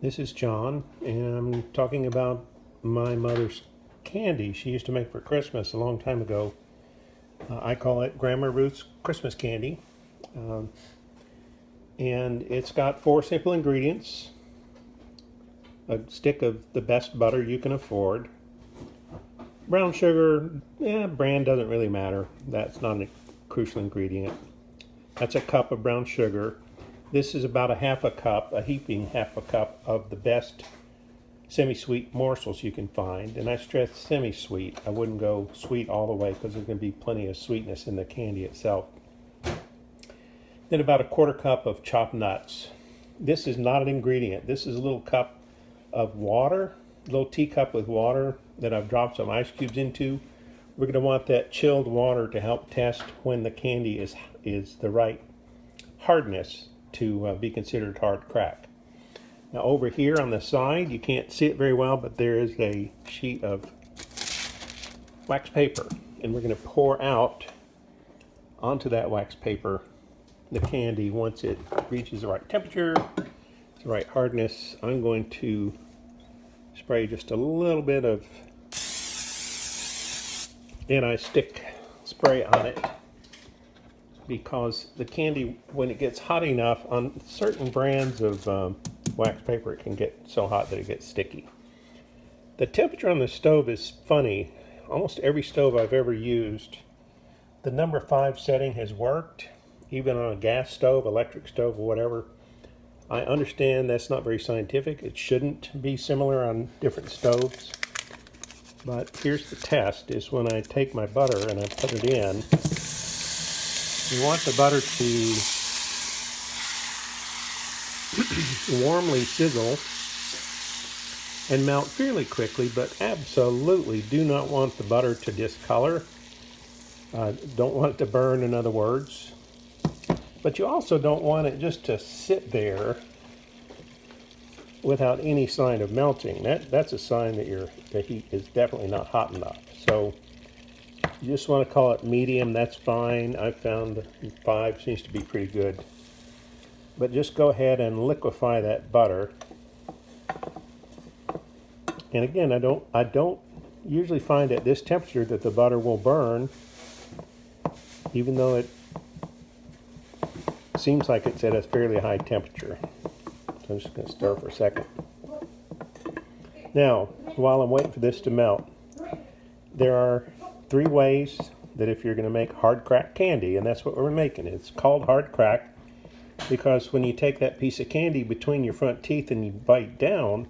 This is John, and I'm talking about my mother's candy she used to make for Christmas a long time ago. I call it Grandma Ruth's Christmas candy, um, and it's got four simple ingredients: a stick of the best butter you can afford, brown sugar. Brand doesn't really matter. That's not a crucial ingredient. That's a cup of brown sugar. This is about a half a cup, a heaping half a cup of the best semi-sweet morsels you can find, and I stress semi-sweet. I wouldn't go sweet all the way because there's going to be plenty of sweetness in the candy itself. Then about a quarter cup of chopped nuts. This is not an ingredient. This is a little cup of water, a little teacup with water that I've dropped some ice cubes into. We're going to want that chilled water to help test when the candy is the right hardness to be considered hard crack. Now over here on the side, you can't see it very well, but there is a sheet of wax paper, and we're going to pour out onto that wax paper the candy once it reaches the right temperature, the right hardness. I'm going to spray just a little bit of anti-stick spray on it, because the candy, when it gets hot enough on certain brands of wax paper, it can get so hot that it gets sticky. The temperature on the stove is funny. Almost every stove I've ever used, the number 5 setting has worked, even on a gas stove, electric stove, or whatever. I understand that's not very scientific. It shouldn't be similar on different stoves. But here's the test, is when I take my butter and I put it in, you want the butter to warmly sizzle and melt fairly quickly, but absolutely do not want the butter to discolor. Don't want it to burn, in other words. But you also don't want it just to sit there without any sign of melting. That's a sign that the heat is definitely not hot enough. So you just want to call it medium, that's fine. I've found 5 seems to be pretty good. But just go ahead and liquefy that butter. And again, I don't usually find at this temperature that the butter will burn, even though it seems like it's at a fairly high temperature. So I'm just going to stir for a second. Now, while I'm waiting for this to melt, there are 3 ways that if you're going to make hard crack candy, and that's what we're making. It's called hard crack because when you take that piece of candy between your front teeth and you bite down,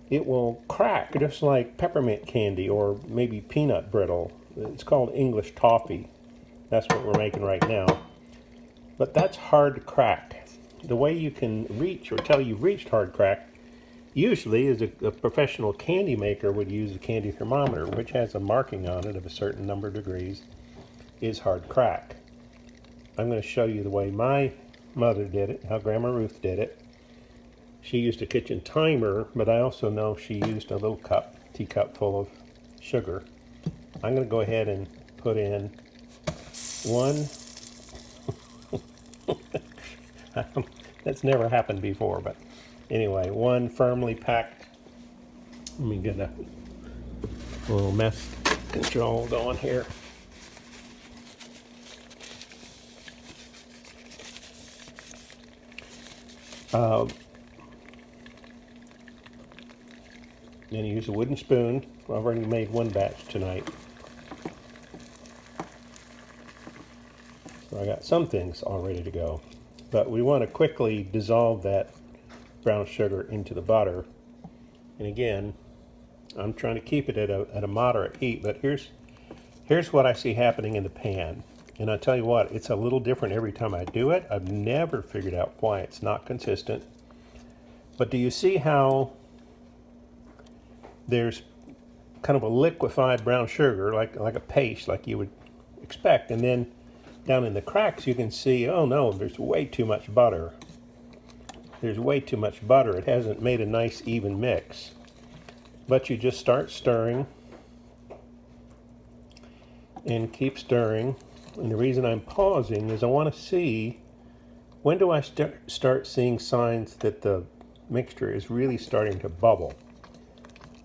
it will crack just like peppermint candy or maybe peanut brittle. It's called English toffee. That's what we're making right now. But that's hard crack. The way you can reach or tell you've reached hard crack usually is a professional candy maker would use a candy thermometer, which has a marking on it of a certain number of degrees, is hard crack. I'm going to show you the way my mother did it, how Grandma Ruth did it. She used a kitchen timer, but I also know she used a little teacup full of sugar. I'm going to go ahead and put in one. That's never happened before, but anyway, one firmly packed. Let me get a little mess control going here. Then use a wooden spoon. I've already made one batch tonight. So I got some things all ready to go. But we want to quickly dissolve that brown sugar into the butter. And again, I'm trying to keep it at a moderate heat, but here's what I see happening in the pan. And I tell you what, it's a little different every time I do it. I've never figured out why it's not consistent. But do you see how there's kind of a liquefied brown sugar, like a paste, like you would expect, and then down in the cracks you can see, oh no, there's way too much butter. There's way too much butter. It hasn't made a nice even mix. But you just start stirring and keep stirring. And the reason I'm pausing is I want to see, when do I start seeing signs that the mixture is really starting to bubble,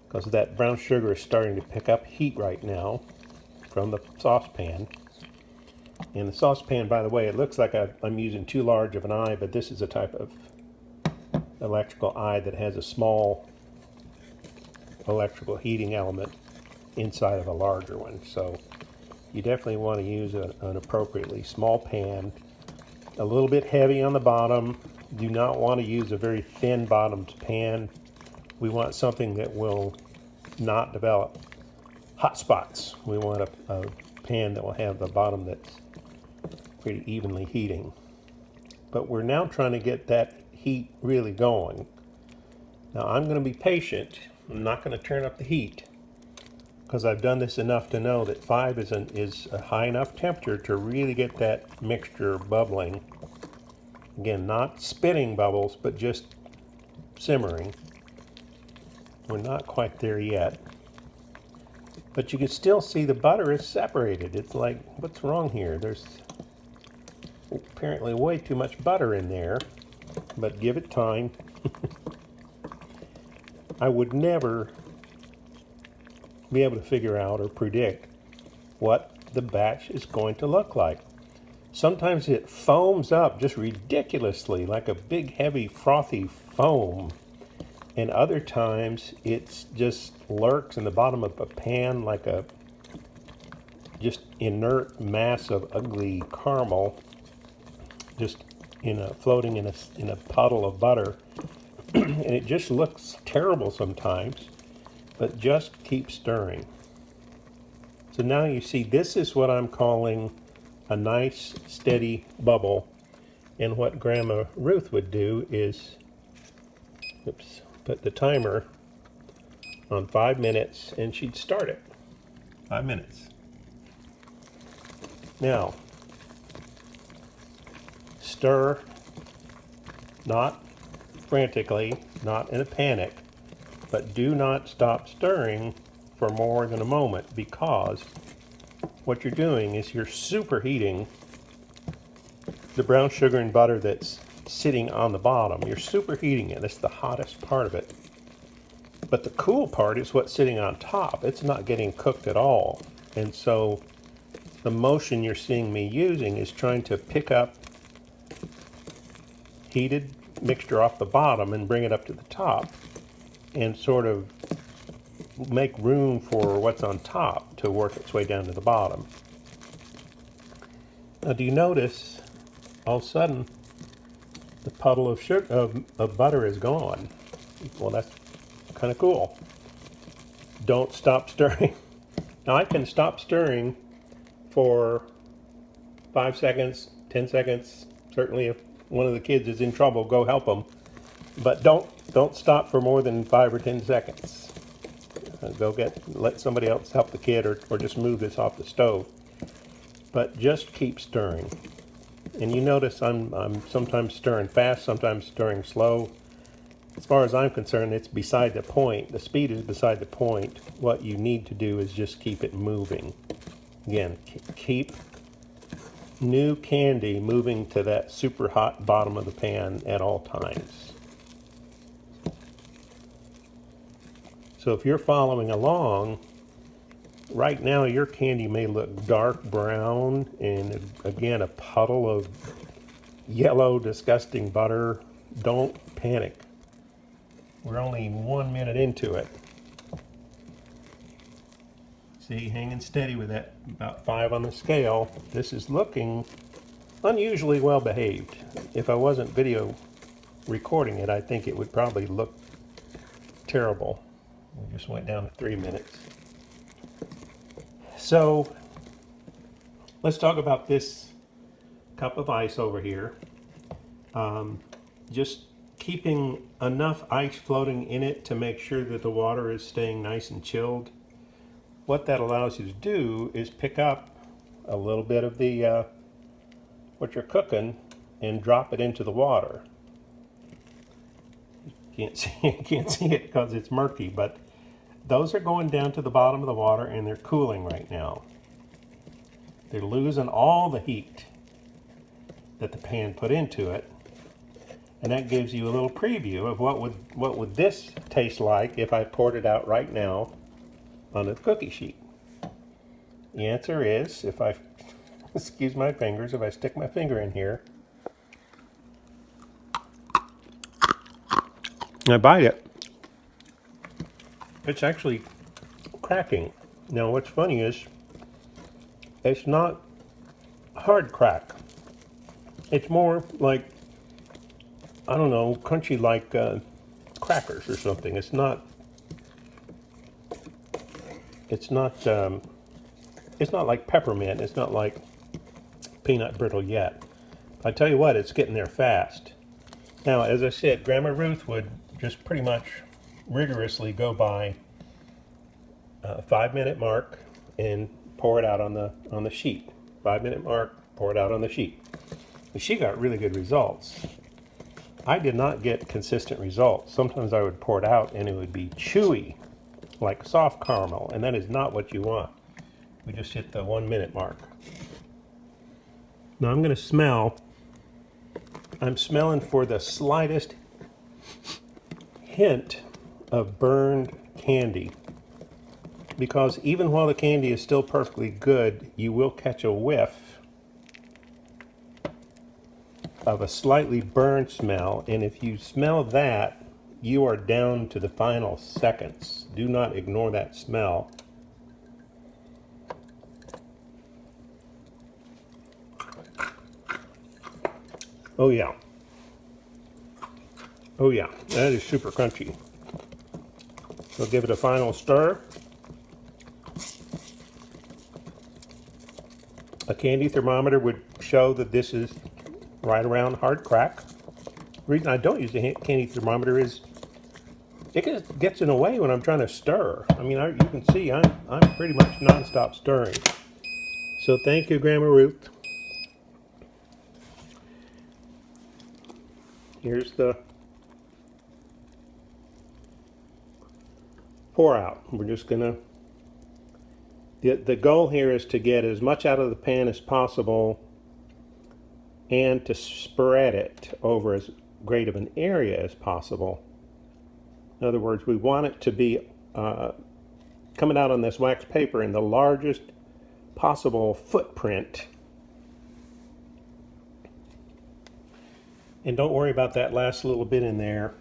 because that brown sugar is starting to pick up heat right now from the saucepan. And the saucepan, by the way, it looks like I'm using too large of an eye, but this is a type of electrical eye that has a small electrical heating element inside of a larger one. So you definitely want to use an appropriately small pan, a little bit heavy on the bottom. Do not want to use a very thin bottomed pan. We want something that will not develop hot spots. We want a pan that will have the bottom that's pretty evenly heating. But we're now trying to get that heat really going. Now I'm going to be patient. I'm not going to turn up the heat, because I've done this enough to know that 5 is a high enough temperature to really get that mixture bubbling. Again, not spitting bubbles, but just simmering. We're not quite there yet. But you can still see the butter is separated. It's like, what's wrong here? There's apparently way too much butter in there, but give it time. I would never be able to figure out or predict what the batch is going to look like. Sometimes it foams up just ridiculously, like a big heavy frothy foam, and other times it just lurks in the bottom of a pan like a just inert mass of ugly caramel, just floating in a puddle of butter. And it just looks terrible sometimes, but just keep stirring. So now you see, this is what I'm calling a nice steady bubble. And what Grandma Ruth would do is, put the timer on 5 minutes, and she'd start it. 5 minutes. Now, stir, not frantically, not in a panic, but do not stop stirring for more than a moment, because what you're doing is you're superheating the brown sugar and butter that's sitting on the bottom. You're superheating it. That's the hottest part of it. But the cool part is what's sitting on top. It's not getting cooked at all. And so the motion you're seeing me using is trying to pick up heated mixture off the bottom and bring it up to the top, and sort of make room for what's on top to work its way down to the bottom. Now, do you notice all of a sudden the puddle of sugar of butter is gone? Well, that's kind of cool. Don't stop stirring. Now, I can stop stirring for 5 seconds, 10 seconds. Certainly, if one of the kids is in trouble, go help them. But don't stop for more than 5 or 10 seconds. Let somebody else help the kid, or just move this off the stove. But just keep stirring. And you notice I'm sometimes stirring fast, sometimes stirring slow. As far as I'm concerned, it's beside the point. The speed is beside the point. What you need to do is just keep it moving. Again, keep new candy moving to that super hot bottom of the pan at all times. So if you're following along, right now your candy may look dark brown and again a puddle of yellow disgusting butter. Don't panic. We're only 1 minute into it. See, hanging steady with that, about 5 on the scale. This is looking unusually well behaved. If I wasn't video recording it, I think it would probably look terrible. We just went down to 3 minutes. So let's talk about this cup of ice over here. Just keeping enough ice floating in it to make sure that the water is staying nice and chilled. What that allows you to do is pick up a little bit of the what you're cooking and drop it into the water. You can't see it because it's murky, but those are going down to the bottom of the water and they're cooling right now. They're losing all the heat that the pan put into it. And that gives you a little preview of what would this taste like if I poured it out right now on the cookie sheet. The answer is, if I, excuse my fingers, if I stick my finger in here, and I bite it, it's actually cracking. Now what's funny is, it's not hard crack. It's more like, I don't know, crunchy like crackers or something. It's not like peppermint. It's not like peanut brittle yet. I tell you what, it's getting there fast. Now, as I said, Grandma Ruth would just pretty much rigorously go by a 5-minute mark and pour it out on the sheet. 5-minute mark, pour it out on the sheet. And she got really good results. I did not get consistent results. Sometimes I would pour it out and it would be chewy, like soft caramel, and that is not what you want. We just hit the 1-minute mark. Now I'm going to smell. I'm smelling for the slightest hint of burned candy, because even while the candy is still perfectly good, you will catch a whiff of a slightly burned smell, and if you smell that, you are down to the final seconds. Do not ignore that smell. Oh yeah. Oh yeah, that is super crunchy. So give it a final stir. A candy thermometer would show that this is right around hard crack. The reason I don't use a candy thermometer is it gets in the way when I'm trying to stir. I mean, you can see I'm pretty much nonstop stirring. So thank you, Grandma Ruth. Here's the pour out. We're just gonna, the goal here is to get as much out of the pan as possible and to spread it over as great of an area as possible. In other words, we want it to be coming out on this wax paper in the largest possible footprint. And don't worry about that last little bit in there.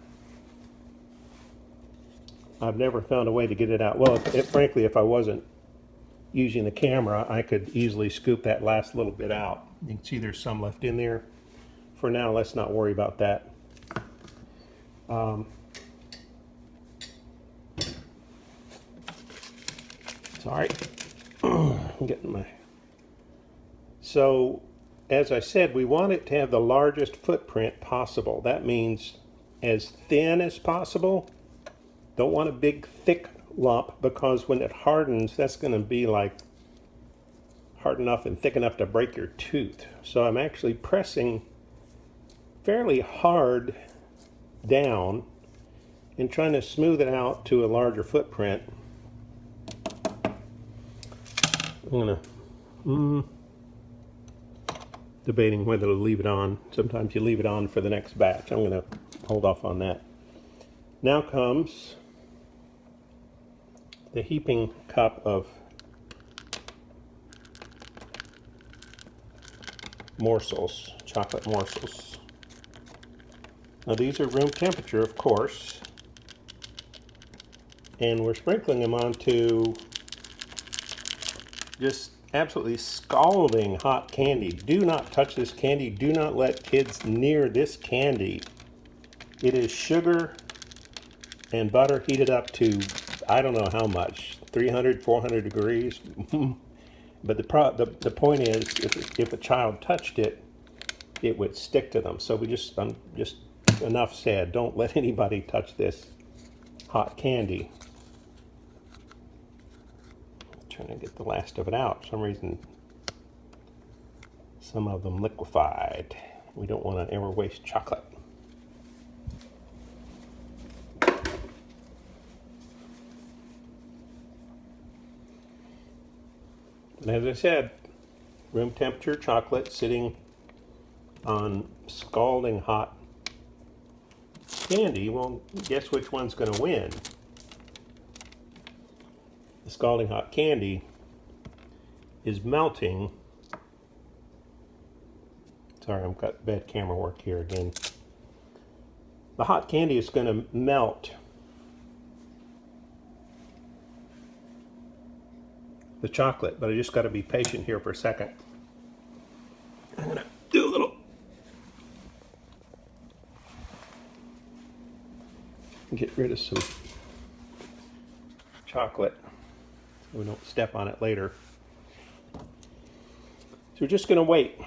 I've never found a way to get it out. Well, frankly, if I wasn't using the camera, I could easily scoop that last little bit out. You can see there's some left in there. For now, let's not worry about that. Sorry, I'm getting my... So, as I said, we want it to have the largest footprint possible. That means as thin as possible. Don't want a big thick lump, because when it hardens, that's going to be like hard enough and thick enough to break your tooth. So I'm actually pressing fairly hard down and trying to smooth it out to a larger footprint. I'm gonna debating whether to leave it on. Sometimes you leave it on for the next batch. I'm gonna hold off on that. Now comes the heaping cup of morsels, chocolate morsels. Now these are room temperature, of course, and we're sprinkling them onto just absolutely scalding hot candy. Do not touch this candy. Do not let kids near this candy. It is sugar and butter heated up to, I don't know how much, 300, 400 degrees. But the point is, if a child touched it, it would stick to them. So just enough said. Don't let anybody touch this hot candy. I'm trying to get the last of it out. For some reason, some of them liquefied. We don't want to ever waste chocolate. And as I said, room temperature chocolate sitting on scalding hot candy. Well, guess which one's going to win? The scalding hot candy is melting. Sorry, I've got bad camera work here again. The hot candy is going to melt the chocolate, but I just got to be patient here for a second. I'm going to do a little get rid of some chocolate so we don't step on it later. So we're just going to wait.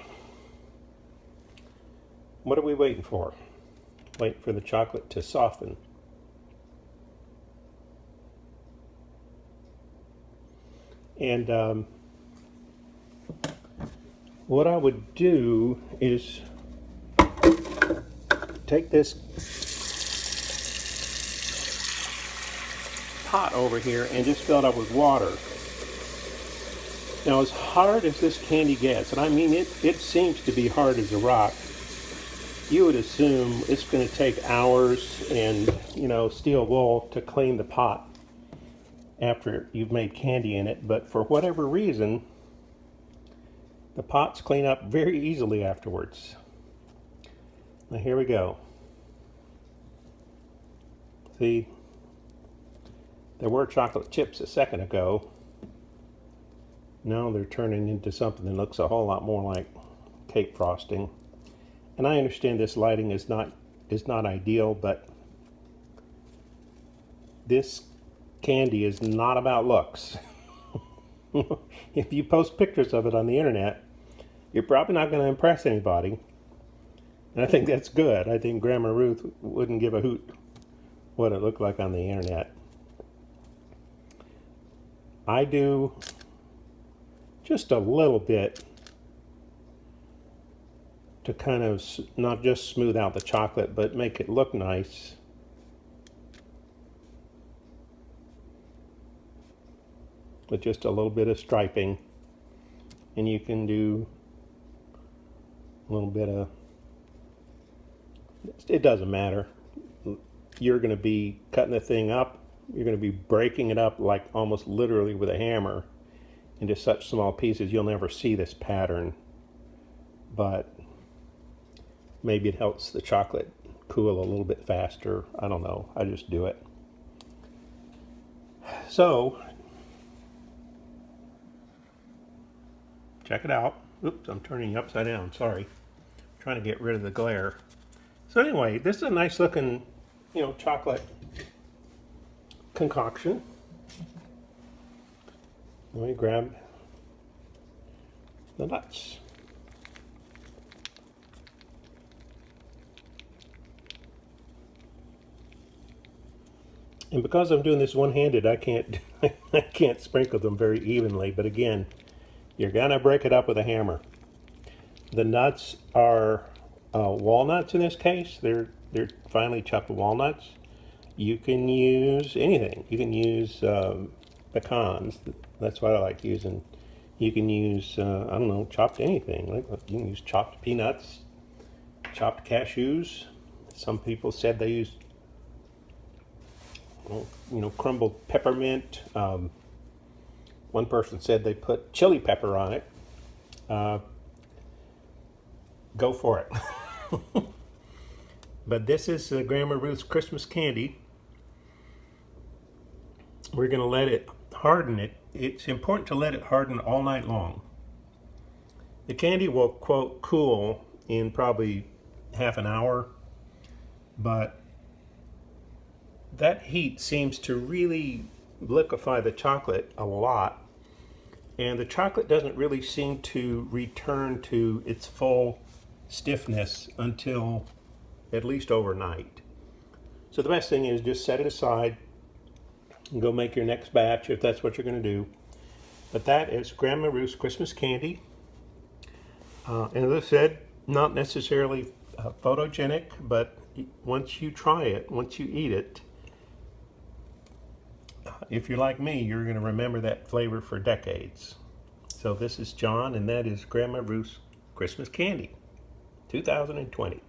What are we waiting for? Waiting for the chocolate to soften. And what I would do is take this pot over here and just fill it up with water. Now, as hard as this candy gets, and I mean it seems to be hard as a rock, you would assume it's going to take hours and, steel wool to clean the pot after you've made candy in it, but for whatever reason, the pots clean up very easily afterwards. Now here we go. See, there were chocolate chips a second ago. Now they're turning into something that looks a whole lot more like cake frosting. And I understand this lighting is not ideal, but this candy is not about looks. If you post pictures of it on the internet, you're probably not going to impress anybody. And I think that's good. I think Grandma Ruth wouldn't give a hoot what it looked like on the internet. I do just a little bit to kind of not just smooth out the chocolate, but make it look nice. With just a little bit of striping. And you can do a little bit of, it doesn't matter. You're going to be cutting the thing up. You're going to be breaking it up like almost literally with a hammer into such small pieces you'll never see this pattern. But maybe it helps the chocolate cool a little bit faster. I don't know. I just do it. So, check it out. Oops, I'm turning you upside down. Sorry. I'm trying to get rid of the glare. So anyway, this is a nice looking, chocolate concoction. Let me grab the nuts. And because I'm doing this one-handed, I can't sprinkle them very evenly. But again, you're gonna break it up with a hammer. The nuts are walnuts in this case. They're finely chopped walnuts. You can use anything. You can use pecans. That's what I like using. You can use I don't know, chopped anything. Like you can use chopped peanuts, chopped cashews. Some people said they used crumbled peppermint. One person said they put chili pepper on it. Go for it. But this is Grandma Ruth's Christmas candy. We're going to let it harden. It's important to let it harden all night long. The candy will, quote, cool in probably half an hour, but that heat seems to really liquefy the chocolate a lot, and the chocolate doesn't really seem to return to its full stiffness until at least overnight. So the best thing is just set it aside and go make your next batch if that's what you're going to do. But that is Grandma Ruth's Christmas candy. And as I said, not necessarily photogenic, but once you try it, once you eat it, if you're like me, you're going to remember that flavor for decades. So this is John, and that is Grandma Ruth's Christmas candy, 2020.